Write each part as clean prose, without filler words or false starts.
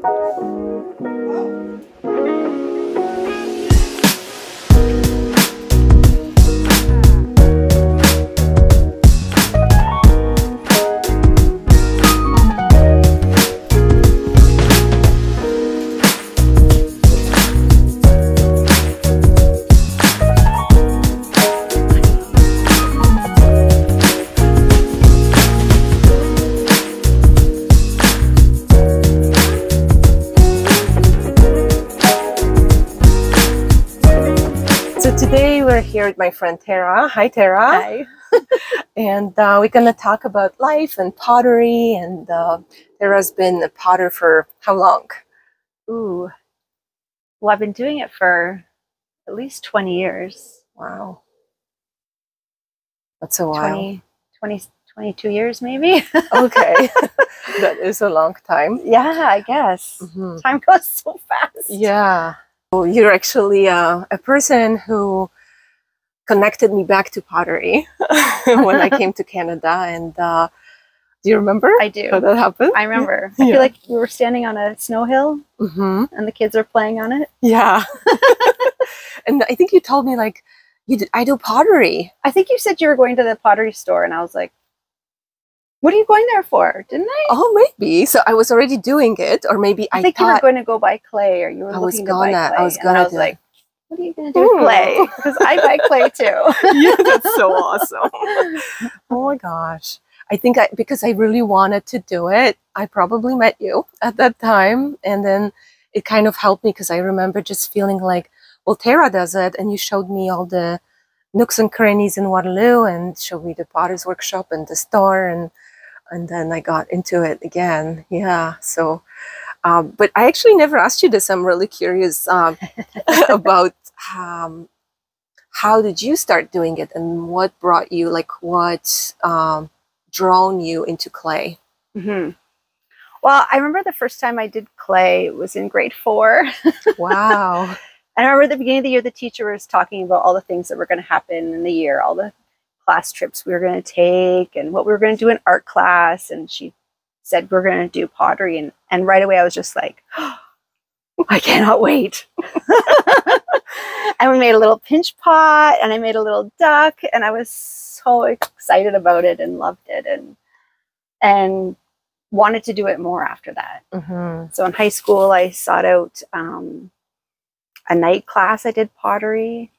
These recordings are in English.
So today we're here with my friend Tara. Hi, Tara. Hi. And we're going to talk about life and pottery. And Tara's been a potter for how long? Ooh. Well, I've been doing it for at least 20 years. Wow. That's a while. 22 years maybe. Okay. That is a long time. Yeah, I guess. Mm-hmm. Time goes so fast. Yeah. So you're actually a person who connected me back to pottery when I came to Canada. And do you remember? I do. How that happened? I remember. Yeah. I feel like we were standing on a snow hill Mm-hmm. and the kids are playing on it. Yeah. And I think you told me like, I do pottery. I think you said you were going to the pottery store and I was like, what are you going there for? Didn't I? Oh, maybe. So I was already doing it, or maybe I think you were going to go buy clay, or you were looking to buy clay. I was gonna. And I was like, what are you going to do with clay? Because I buy clay too. Yeah, that's so awesome. Oh my gosh. I think because I really wanted to do it, I probably met you at that time. And then it kind of helped me because I remember just feeling like, well, Tara does it. And you showed me all the nooks and crannies in Waterloo and showed me the potter's workshop and the store. And then I got into it again. Yeah. So, but I actually never asked you this. I'm really curious about how did you start doing it and what brought you, like what drawn you into clay? Mm-hmm. Well, I remember the first time I did clay was in grade 4. Wow. And I remember at the beginning of the year, the teacher was talking about all the things that were going to happen in the year, all the class trips we were going to take and what we were going to do in art class. And she said, we're going to do pottery. And right away I was just like, oh, I cannot wait. And we made a little pinch pot and I made a little duck and I was so excited about it and loved it and wanted to do it more after that. Mm-hmm. So in high school, I sought out a night class. I did pottery.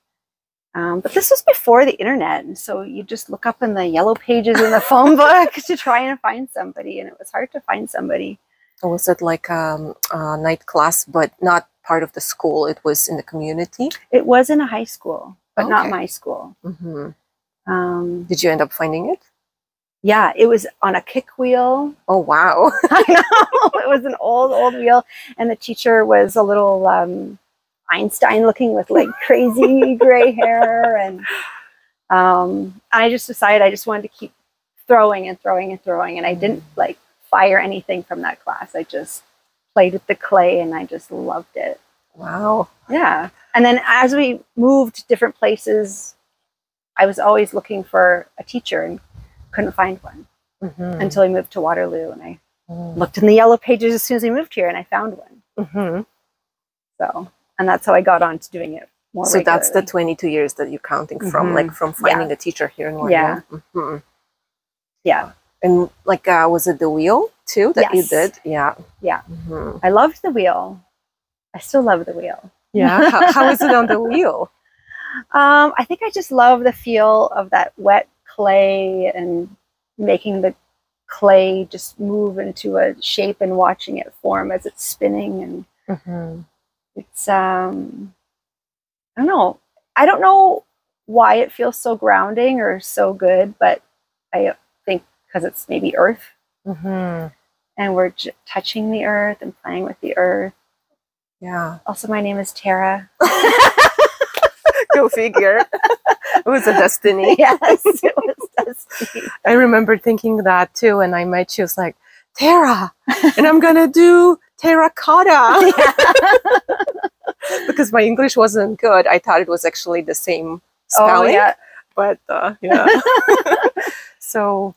But this was before the internet, and so you just look up in the yellow pages in the phone book to try and find somebody, and it was hard to find somebody. Was it like a night class, but not part of the school? It was in the community? It was in a high school, but not my school. Mm-hmm. Did you end up finding it? Yeah, it was on a kick wheel. Oh, wow. I know. It was an old wheel, and the teacher was a little Einstein looking with like crazy gray hair, and I just decided I just wanted to keep throwing and throwing and throwing, and I didn't like fire anything from that class. I just played with the clay and I just loved it. Wow. Yeah. And then as we moved different places, I was always looking for a teacher and couldn't find one until I moved to Waterloo, and I looked in the yellow pages as soon as I moved here and I found one. So, and that's how I got on to doing it more regularly. That's the 22 years that you're counting from, like from finding a teacher here in Waterloo. Yeah. Yeah. And like, was it the wheel too that you did? Yeah. Yeah. I loved the wheel. I still love the wheel. Yeah. How is it on the wheel? I think I just love the feel of that wet clay and making the clay just move into a shape and watching it form as it's spinning. And it's, I don't know. I don't know why it feels so grounding or so good, but I think because it's maybe earth. And we're touching the earth and playing with the earth. Yeah. Also, my name is Tara. Go figure. It was a destiny. Yes, it was destiny. I remember thinking that too, and I met you. It was like, Tara, and I'm gonna do terracotta. Because my English wasn't good. I thought it was actually the same spelling. Oh, yeah. But yeah. So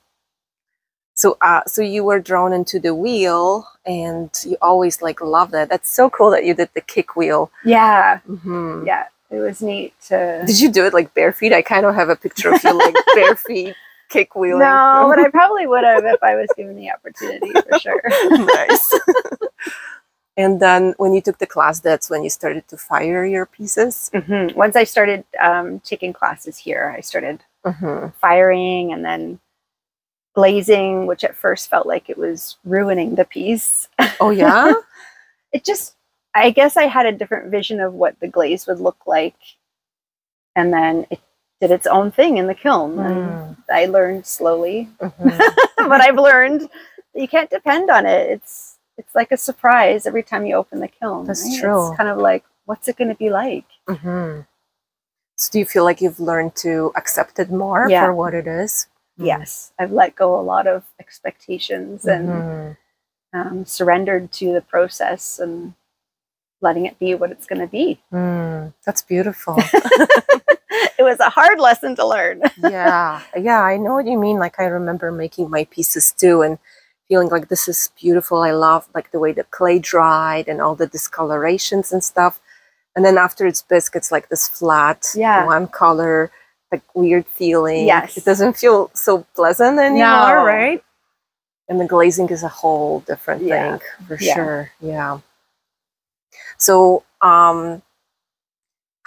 So, so you were drawn into the wheel, and you always like loved it. That's so cool that you did the kick wheel. Yeah. Mm-hmm. Yeah. It was neat to... Did you do it like bare feet? I kind of have a picture of you like bare feet kick wheeling. No, but I probably would have if I was given the opportunity, for sure. Nice. And then when you took the class, that's when you started to fire your pieces? Mm-hmm. Once I started taking classes here, I started Mm-hmm. firing and then glazing, which at first felt like it was ruining the piece. Oh, yeah? It just, I guess I had a different vision of what the glaze would look like. And then it did its own thing in the kiln. And I learned slowly. Mm-hmm. But I've learned that you can't depend on it. It's like a surprise every time you open the kiln. That's right? true. It's kind of like, what's it going to be like? Mm-hmm. So do you feel like you've learned to accept it more for what it is? Yes. I've let go a lot of expectations and surrendered to the process and letting it be what it's going to be. That's beautiful. It was a hard lesson to learn. Yeah, I know what you mean. Like, I remember making my pieces too and feeling like this is beautiful. I love like the way the clay dried and all the discolorations and stuff. And then after it's biscuits, like this flat, one color, like weird feeling. Yes. It doesn't feel so pleasant anymore, right? And the glazing is a whole different thing for sure. Yeah. So, how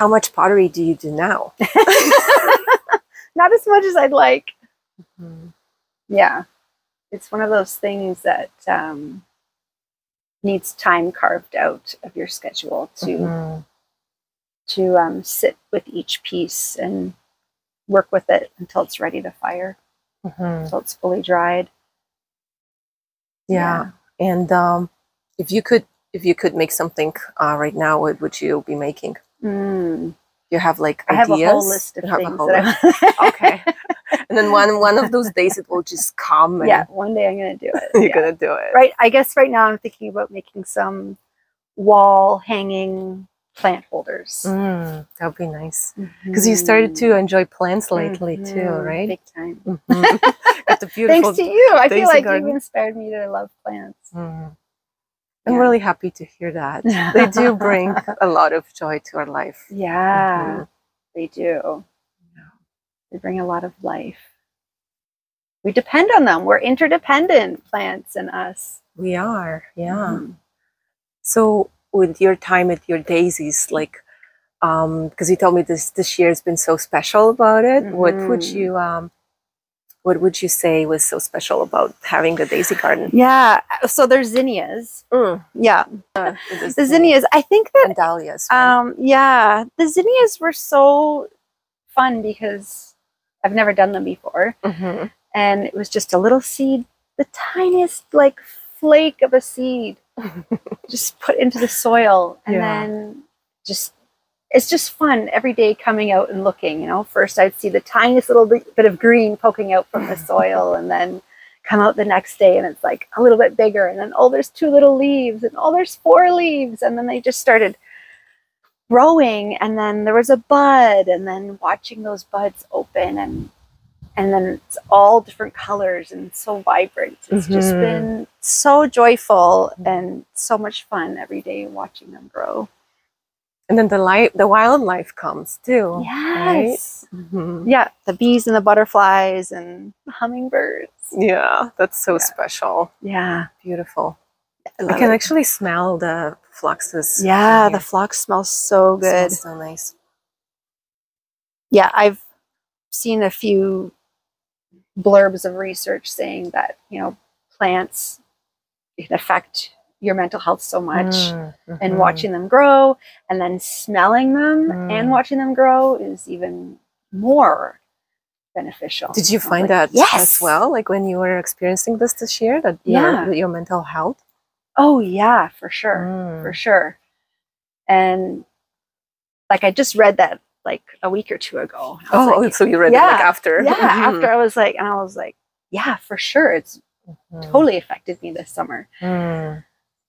much pottery do you do now? Not as much as I'd like. Yeah. It's one of those things that needs time carved out of your schedule to sit with each piece and work with it until it's ready to fire, until it's fully dried. Yeah. And if you could make something right now, what would you be making? You have like ideas? I have a whole list of things. Okay. And then one of those days it will just come. And one day I'm going to do it. You're going to do it. Right. I guess right now I'm thinking about making some wall hanging plant holders. That would be nice. Because you started to enjoy plants lately too, right? Big time. Got the beautiful Thanks to you. I feel like garden. you've inspired me to love plants. I'm really happy to hear that. They do bring a lot of joy to our life. Yeah, they do. They bring a lot of life. We depend on them. We're interdependent, plants and us. We are, yeah. So with your time at your daisies, like, because you told me this year has been so special about it, what would you say was so special about having the daisy garden? Yeah, so there's zinnias. Yeah, the zinnias. I think that and dahlias. Right? Yeah, the zinnias were so fun because I've never done them before, and it was just a little seed, the tiniest like flake of a seed, just put into the soil, and then it's just fun every day coming out and looking, you know. First I'd see the tiniest little bit of green poking out from the soil, and then come out the next day and it's like a little bit bigger, and then, oh, there's 2 little leaves, and oh, there's 4 leaves, and then they just started growing, and then there was a bud, and then watching those buds open, and then it's all different colors and so vibrant. It's just been so joyful and so much fun every day watching them grow. And then the wildlife comes too. Yes. Right? Yeah, the bees and the butterflies and the hummingbirds. Yeah, that's so special. Yeah. Beautiful. I can actually smell the fluxes. Yeah, the phlox smells so good. It smells so nice. Yeah, I've seen a few blurbs of research saying that, you know, plants can affect your mental health so much, and watching them grow and then smelling them and watching them grow is even more beneficial. Did you find that as well, like when you were experiencing this year, that your mental health? Oh yeah, for sure. For sure. And like I just read that like a week or 2 ago. So you read it like after. After I was like, yeah, for sure, it's totally affected me this summer.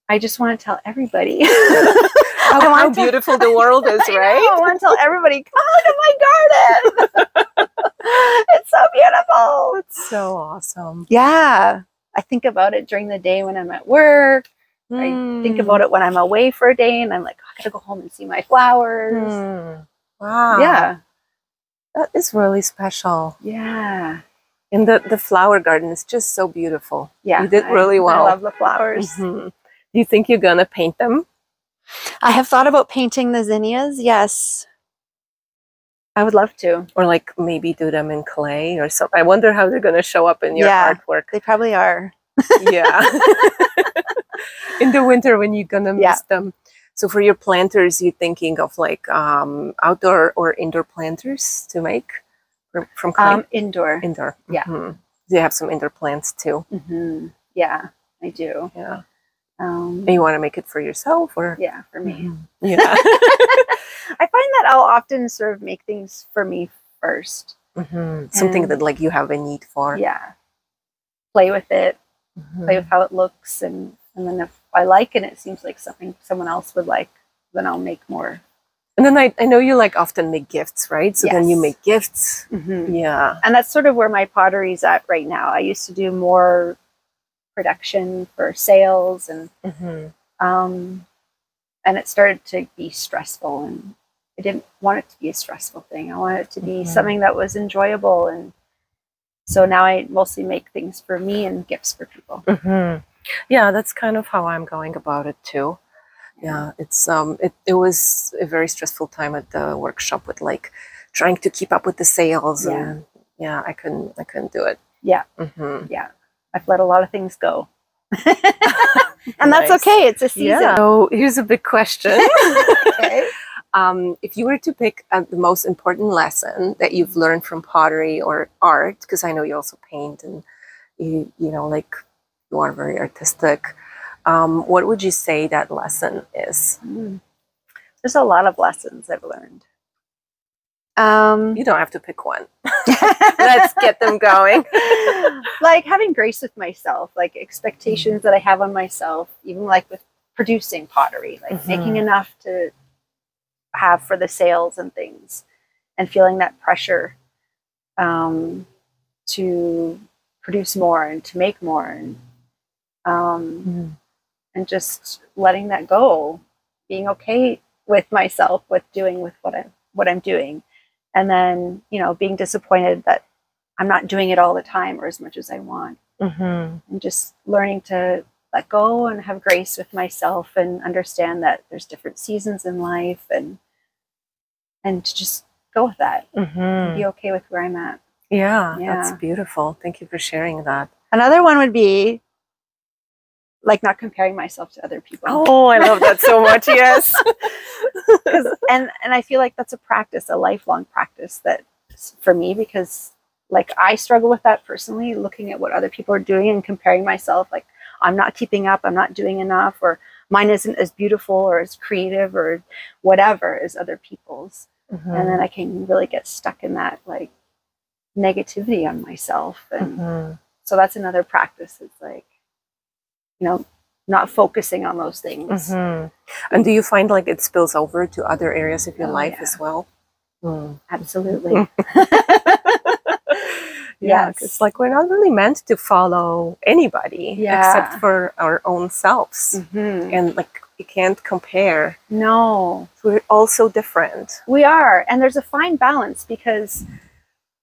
I just want to tell everybody how beautiful the world is, right? I want to tell everybody, come out to my garden. It's so beautiful. It's so awesome. Yeah. I think about it during the day when I'm at work. I think about it when I'm away for a day and I'm like, oh, I gotta go home and see my flowers. Wow. Yeah. That is really special. Yeah. And the flower garden is just so beautiful. Yeah. You did really well. I love the flowers. Do you think you're gonna paint them? I have thought about painting the zinnias. Yes. I would love to. Or like maybe do them in clay or something. I wonder how they're gonna show up in your artwork. They probably are. Yeah. In the winter when you're gonna miss them. So for your planters, you thinking of like outdoor or indoor planters to make from clay? Indoor. Indoor. Yeah. Do you have some indoor plants too? Yeah, I do. Yeah. And you want to make it for yourself, or? Yeah, for me. Yeah. I find that I'll often sort of make things for me first. Something that like you have a need for. Yeah. Play with it. Play with how it looks, and then if I like it, it seems like something someone else would like, then I'll make more. And then I know you like often make gifts, right? So then you make gifts. Yeah. And that's sort of where my pottery's at right now. I used to do more production for sales, and it started to be stressful, and I didn't want it to be a stressful thing. I wanted it to be something that was enjoyable, and so now I mostly make things for me and gifts for people. Yeah, that's kind of how I'm going about it too. Yeah, it's it was a very stressful time at the workshop with like trying to keep up with the sales, and yeah, I couldn't do it. Yeah. Yeah. I've let a lot of things go. And that's okay. It's a season. Yeah. So here's a big question. Okay. If you were to pick the most important lesson that you've learned from pottery or art, because I know you also paint and you know, like you are very artistic, what would you say that lesson is? There's a lot of lessons I've learned. You don't have to pick one. Let's get them going. Like having grace with myself, like expectations that I have on myself, even like with producing pottery, like making enough to have for the sales and things, and feeling that pressure to produce more and to make more, and just letting that go, being okay with myself, with doing with what I'm doing. And then, you know, being disappointed that I'm not doing it all the time or as much as I want. And just learning to let go and have grace with myself and understand that there's different seasons in life, and to just go with that and be okay with where I'm at. Yeah, that's beautiful. Thank you for sharing that. Another one would be like not comparing myself to other people. Oh, I love that so much. Yes. And I feel like that's a practice, a lifelong practice that for me, because like I struggle with that personally, looking at what other people are doing and comparing myself, like I'm not keeping up, I'm not doing enough, or mine isn't as beautiful or as creative or whatever as other people's. And then I can really get stuck in that like negativity on myself. And so that's another practice. It's like, you know, not focusing on those things. And do you find like it spills over to other areas of your life as well? Absolutely. Yeah, it's like we're not really meant to follow anybody except for our own selves. And like you can't compare. No. We're all so different. We are. And there's a fine balance, because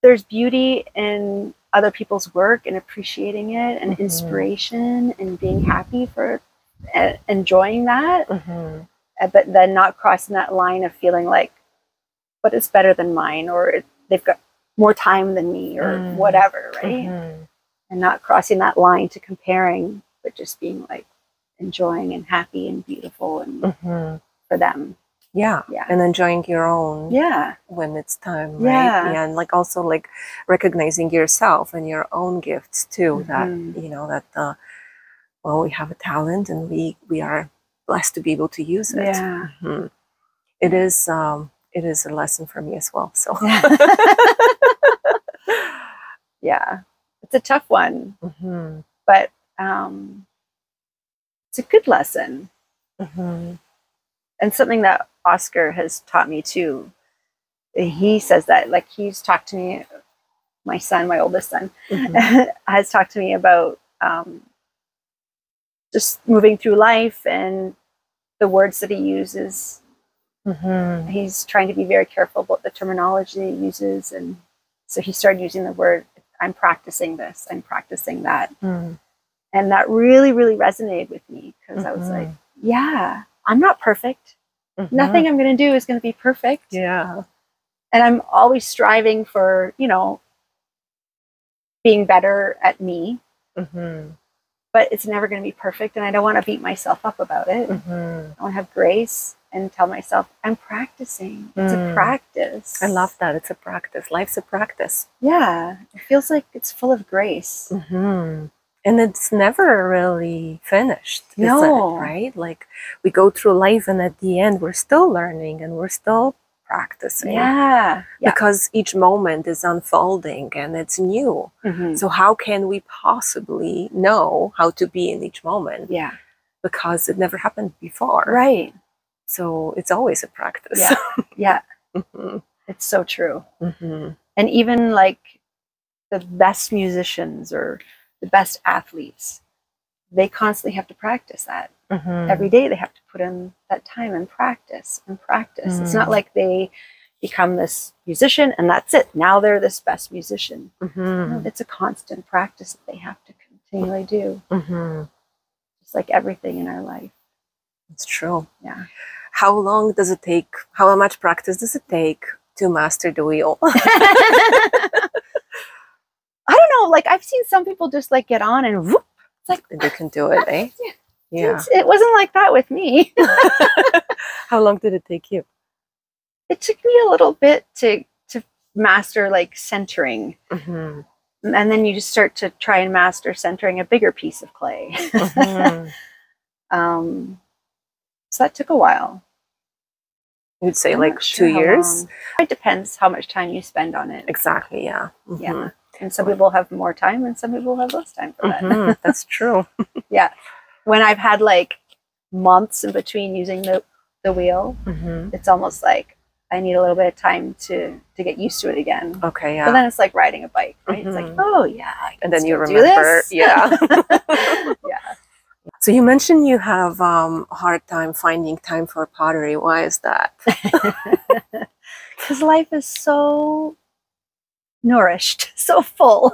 there's beauty in other people's work and appreciating it, and inspiration, and being happy for enjoying that. But then not crossing that line of feeling like, but it's better than mine, or they've got more time than me, or whatever, right? And not crossing that line to comparing, but just being like enjoying and happy and beautiful and for them. Yeah. And enjoying your own when it's time, right? Yeah. And like also like recognizing yourself and your own gifts too, that you know that well, we have a talent and we are blessed to be able to use it. It is a lesson for me as well. So yeah, it's a tough one, but it's a good lesson. And something that Oscar has taught me too. He says that, like, he's talked to me, my son, my oldest son, has talked to me about just moving through life and the words that he uses. He's trying to be very careful about the terminology he uses. And so he started using the word, I'm practicing this, I'm practicing that. And that really, really resonated with me because I was like, yeah, I'm not perfect. Nothing I'm going to do is going to be perfect. Yeah. And I'm always striving for, you know, being better at me. But it's never going to be perfect. And I don't want to beat myself up about it. I want to have grace and tell myself, I'm practicing. It's a practice. I love that. It's a practice. Life's a practice. Yeah. It feels like it's full of grace. And it's never really finished. No. Is it, right? Like we go through life and at the end we're still learning and we're still practicing. Yeah. Because each moment is unfolding and it's new. So how can we possibly know how to be in each moment? Yeah. Because it never happened before. Right. So it's always a practice. Yeah. It's so true. And even like the best musicians or the best athletes, they constantly have to practice that. Every day they have to put in that time and practice and practice. It's not like they become this musician and that's it. Now they're this best musician. No, it's a constant practice that they have to continually do. Just like everything in our life. It's true. Yeah. How long does it take? How much practice does it take to master the wheel? I don't know. Like I've seen some people just like get on and whoop. It's like they can do it, eh? Yeah. It wasn't like that with me. How long did it take you? It took me a little bit to master like centering. And then you just start to try and master centering a bigger piece of clay. So that took a while. You'd say I'm like not sure 2 years? It depends how much time you spend on it. Exactly, yeah. Yeah. And some people have more time and some people have less time for that. That's true. Yeah. When I've had like months in between using the wheel, it's almost like I need a little bit of time to get used to it again. Okay, yeah. But then it's like riding a bike, right? It's like, oh yeah. And then you remember. Yeah. Yeah. So you mentioned you have a hard time finding time for pottery. Why is that? Because life is so nourished, so full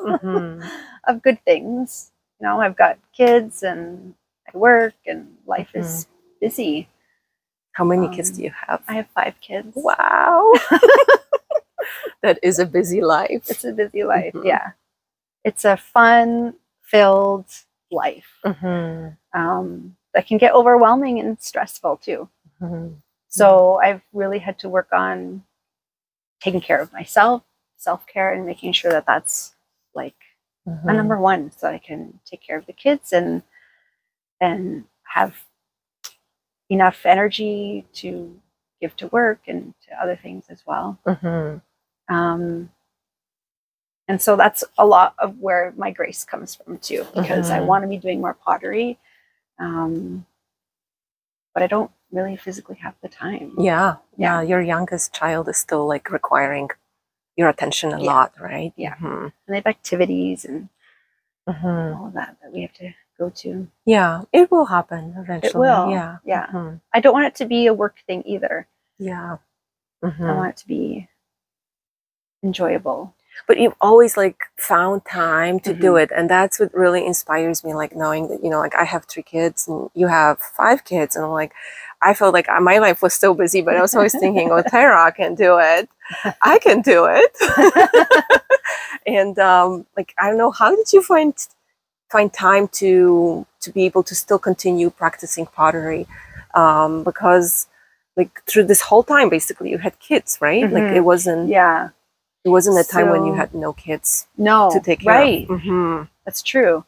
of good things. You know, I've got kids and I work and life is busy. How many kids do you have? I have 5 kids. Wow. That is a busy life. It's a busy life, yeah. It's a fun-filled life. That can get overwhelming and stressful too. So I've really had to work on taking care of myself, self-care, and making sure that that's like a number one, so I can take care of the kids and have enough energy to give to work and to other things as well. And so that's a lot of where my grace comes from too, because I want to be doing more pottery, but I don't really physically have the time. Yeah. Your youngest child is still like requiring your attention a lot, right? Yeah. And they have activities and all of that we have to go to. Yeah, it will happen eventually. It will. Yeah. I don't want it to be a work thing either. Yeah. I want it to be enjoyable. But you've always like found time to do it, and that's what really inspires me, like knowing that, you know, like I have 3 kids and you have 5 kids, and I'm like, I felt like my life was so busy, but I was always thinking, oh, Tara can do it. I can do it. And like, I don't know, how did you find time to be able to still continue practicing pottery? Because like through this whole time, basically you had kids, right? Like it wasn't, it wasn't a time when you had no kids to take care of. That's true.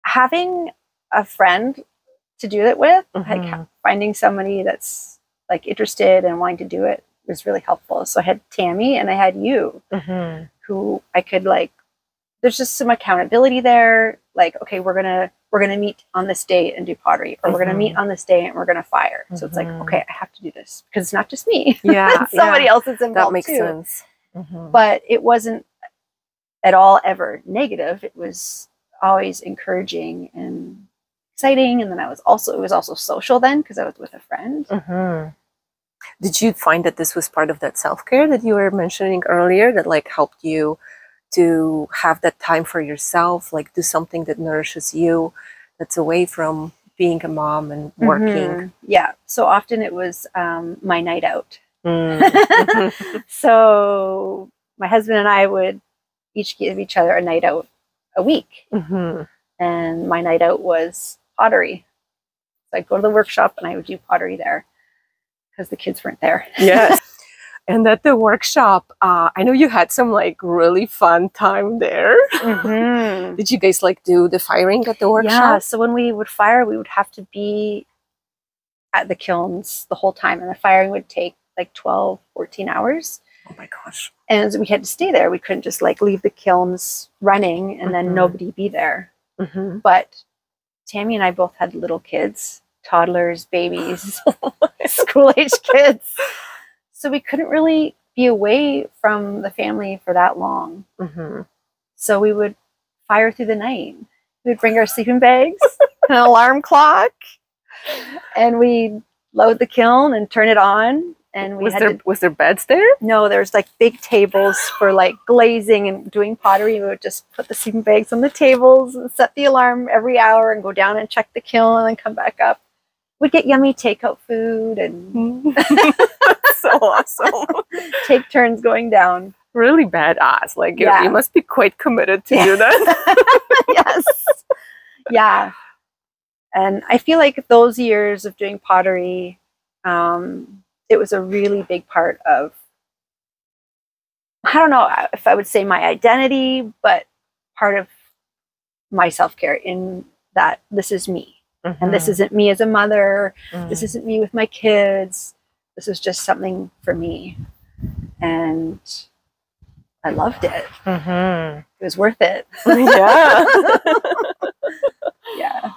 Having a friend to do it with, like finding somebody that's like interested and wanting to do it was really helpful. So I had Tammy and I had you, who I could like, there's just some accountability there. Like, okay, we're gonna meet on this day and do pottery, or we're gonna meet on this day and we're gonna fire. So it's like, okay, I have to do this because it's not just me. Yeah, somebody else is involved. That makes too. sense. But it wasn't at all ever negative. It was always encouraging and exciting. And then it was also social then, because I was with a friend. Mm-hmm. Did you find that this was part of that self-care that you were mentioning earlier, that like helped you to have that time for yourself, like do something that nourishes you, that's away from being a mom and working? Yeah. So often it was my night out. Mm-hmm. So my husband and I would each give each other a night out a week. Mm-hmm. And my night out was pottery. So I'd go to the workshop and I would do pottery there because the kids weren't there. Yes. And at the workshop, I know you had some like really fun time there. Mm-hmm. Did you guys like do the firing at the workshop? Yeah. So when we would fire, we would have to be at the kilns the whole time. And the firing would take like 12, 14 hours. Oh my gosh. And we had to stay there. We couldn't just like leave the kilns running and then nobody be there. Mm-hmm. But Tammy and I both had little kids, toddlers, babies, school-age kids. So we couldn't really be away from the family for that long. Mm-hmm. So we would fire through the night. We'd bring our sleeping bags, an alarm clock, and we'd load the kiln and turn it on. And we was there beds there? No, there's like big tables for like glazing and doing pottery. We would just put the sleeping bags on the tables and set the alarm every hour and go down and check the kiln and then come back up. We'd get yummy takeout food and so awesome. Take turns going down. Really badass. Like you must be quite committed to do that. Yes. Yeah. And I feel like those years of doing pottery, it was a really big part of, I don't know if I would say my identity, but part of my self-care, in that this is me. Mm-hmm. And this isn't me as a mother. Mm. This isn't me with my kids. This is just something for me. And I loved it. Mm-hmm. It was worth it. Yeah. Yeah.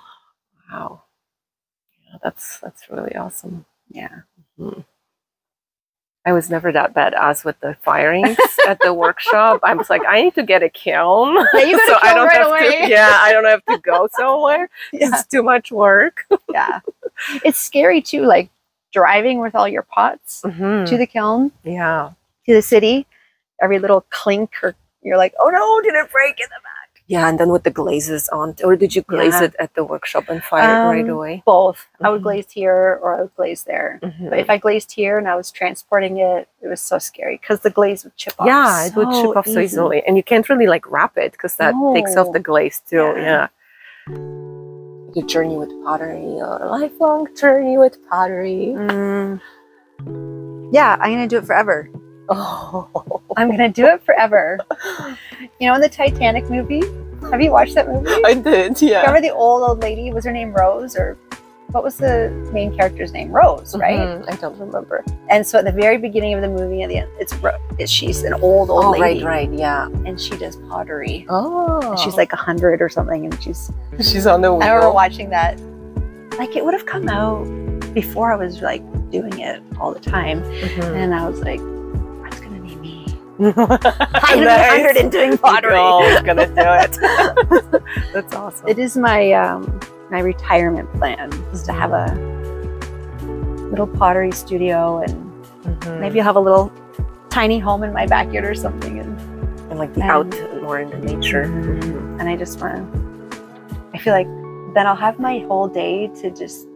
Wow. Yeah, that's really awesome. Yeah. Mm-hmm. I was never that badass with the firings at the workshop. I was like, I need to get a kiln. Yeah, you got a kiln right away. I don't have to go somewhere. Yeah. It's too much work. Yeah. It's scary too, like driving with all your pots to the kiln. Yeah. To the city. Every little clink, or you're like, oh no, did it break in the back? Yeah, and then with the glazes on, or did you glaze it at the workshop and fire it right away? Both. I would glaze here or I would glaze there. But if I glazed here and I was transporting it, it was so scary because the glaze would chip off. Yeah, it would chip off so easily. And you can't really like wrap it because that takes off the glaze too. Yeah. Your journey with pottery, a lifelong journey with pottery. Yeah, I'm going to do it forever. Oh, I'm going to do it forever. You know, in the Titanic movie, have you watched that movie? I did, yeah. Remember the old lady? Was her name Rose? Or what was the main character's name? Rose, right? I don't remember. And so at the very beginning of the movie, at the end, she's an old lady. Right, yeah. And she does pottery. Oh. And she's like 100 or something, and she's on the wheel. I remember watching that. Like, it would have come out before I was like doing it all the time. And I was like, that's gonna be me. I'm gonna be 100 and doing pottery. Oh, gonna do it. That's awesome. It is my my retirement plan, is to have a little pottery studio, and maybe I'll have a little tiny home in my backyard or something, and like be out more in the nature. And I just want to, I feel like then I'll have my whole day to just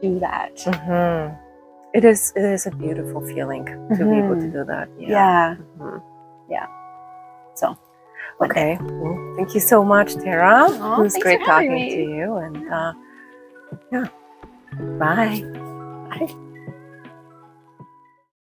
do that. It is a beautiful feeling to be able to do that. Yeah. So, okay. Well, thank you so much, Tara. Oh, it was great talking to you. And yeah. Bye. Bye.